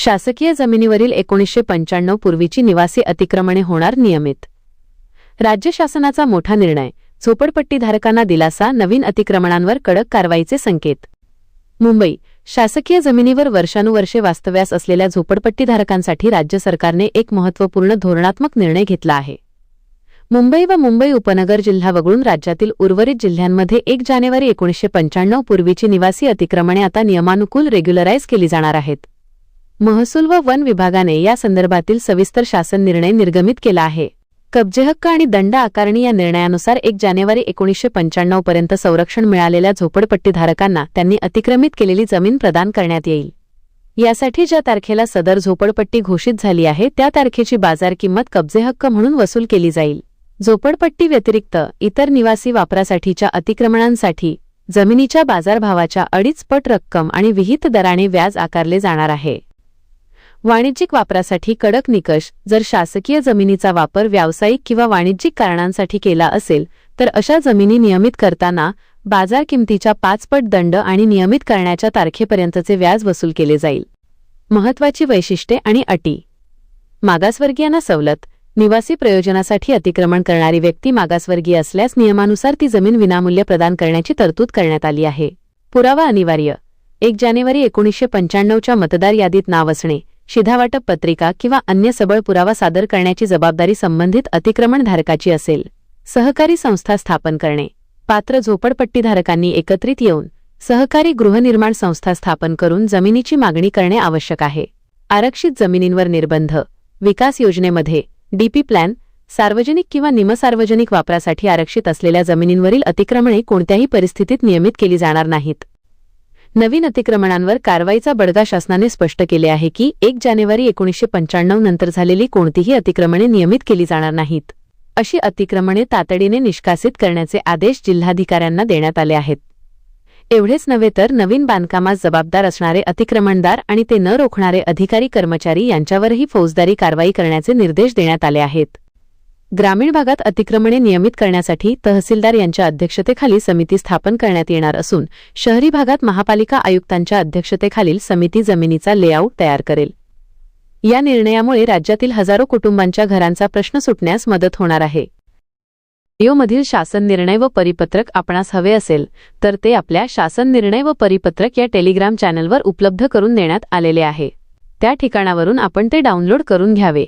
शासकीय जमिनीवरील 1995 पूर्वीची निवासी अतिक्रमणे होणार नियमित। राज्य शासनाचा मोठा निर्णय, झोपडपट्टीधारकांना दिलासा, नवीन अतिक्रमणांवर कडक कारवाईचे संकेत। मुंबई शासकीय जमिनीवर वर्षानुवर्षे वास्तव्यास असलेल्या झोपडपट्टीधारकांसाठी राज्य सरकारने एक महत्त्वपूर्ण धोरणात्मक निर्णय घेतला आहे। मुंबई व मुंबई उपनगर जिल्हा वगळून राज्यातील उर्वरित जिल्ह्यांमध्ये 1 जानेवारी 1995 पूर्वीची निवासी अतिक्रमणे आता नियमानुकूल रेग्युलराइज केली जाणार आहेत। महसूल व वन विभागाने या संदर्भातील सविस्तर शासन निर्णय निर्गमित केला आहे। कब्जे हक्क आणि दंड आकारणी या निर्णयानुसार 1 जानेवारी 1995 पर्यंत संरक्षण मिळालेल्या झोपडपट्टीधारकांना त्यांनी अतिक्रमित केलेली जमीन प्रदान करण्यात येईल। यासाठी ज्या तारखेला सदर झोपडपट्टी घोषित झाली आहे त्या तारखेची बाजार किंमत कब्जे हक्क म्हणून वसूल केली जाईल। झोपडपट्टी व्यतिरिक्त इतर निवासी वापरासाठीच्या अतिक्रमणांसाठी जमिनीच्या बाजारभावाच्या 2.5 पट रक्कम आणि विहित दराने व्याज आकारले जाणार आहे। वाणिज्यिक वापरासाठी कडक निकष, जर शासकीय जमिनीचा वापर व्यावसायिक किंवा वाणिज्यिक कारणांसाठी केला असेल तर अशा जमिनी नियमित करताना बाजार किमतीच्या 5 पट दंड आणि नियमित करण्याच्या तारखेपर्यंतचे व्याज वसूल केले जाईल। महत्त्वाची वैशिष्ट्ये आणि अटी। मागासवर्गीयांना सवलत। निवासी प्रयोजनासाठी अतिक्रमण करणारी व्यक्ती मागासवर्गीय असल्यास नियमानुसार ती जमीन विनामूल्य प्रदान करण्याची तरतूद करण्यात आली आहे। पुरावा अनिवार्य। 1 जानेवारी 1995च्या मतदार यादीत नाव असणे, शिधावाटप पत्रिका किंवा अन्य सबळ पुरावा सादर करण्याची जबाबदारी संबंधित अतिक्रमणधारकाची असेल। सहकारी संस्था स्थापन करणे। पात्र झोपडपट्टीधारकांनी एकत्रित येऊन सहकारी गृहनिर्माण संस्था स्थापन करून जमिनीची मागणी करणे आवश्यक आहे। आरक्षित जमिनींवर निर्बंध। विकास योजनेमध्ये डीपी प्लॅन, सार्वजनिक किंवा निमसार्वजनिक वापरासाठी आरक्षित असलेल्या जमिनींवरील अतिक्रमणे कोणत्याही परिस्थितीत नियमित केली जाणार नाहीत। नवीन अतिक्रमणांवर कारवाईचा बडगा शासनाने स्पष्ट केले आहे की 1 जानेवारी 1995 नंतर झालेली कोणतीही अतिक्रमणे नियमित केली जाणार नाहीत। अशी अतिक्रमणे तातडीने निष्कासित करण्याचे आदेश जिल्हाधिकाऱ्यांना देण्यात आले आहेत। एवढेच नव्हे तर नवीन बांधकामास जबाबदार असणारे अतिक्रमणदार आणि ते न रोखणारे अधिकारी कर्मचारी यांच्यावरही फौजदारी कारवाई करण्याचे निर्देश देण्यात आले आहेत। ग्रामीण भागात अतिक्रमणे नियमित करण्यासाठी तहसीलदार यांच्या अध्यक्षतेखाली समिती स्थापन करण्यात येणार असून शहरी भागात महापालिका आयुक्तांच्या अध्यक्षतेखालील समिती जमिनीचा लेआउट तयार करेल। या निर्णयामुळे राज्यातील हजारो कुटुंबांच्या घरांचा प्रश्न सुटण्यास मदत होणार आहे। व्हिडिओमधील शासन निर्णय व परिपत्रक आपणास हवे असेल तर ते आपल्या शासन निर्णय व परिपत्रक या टेलिग्राम चॅनलवर उपलब्ध करून देण्यात आलेले आहे। त्या ठिकाणावरून आपण ते डाउनलोड करून घ्यावे।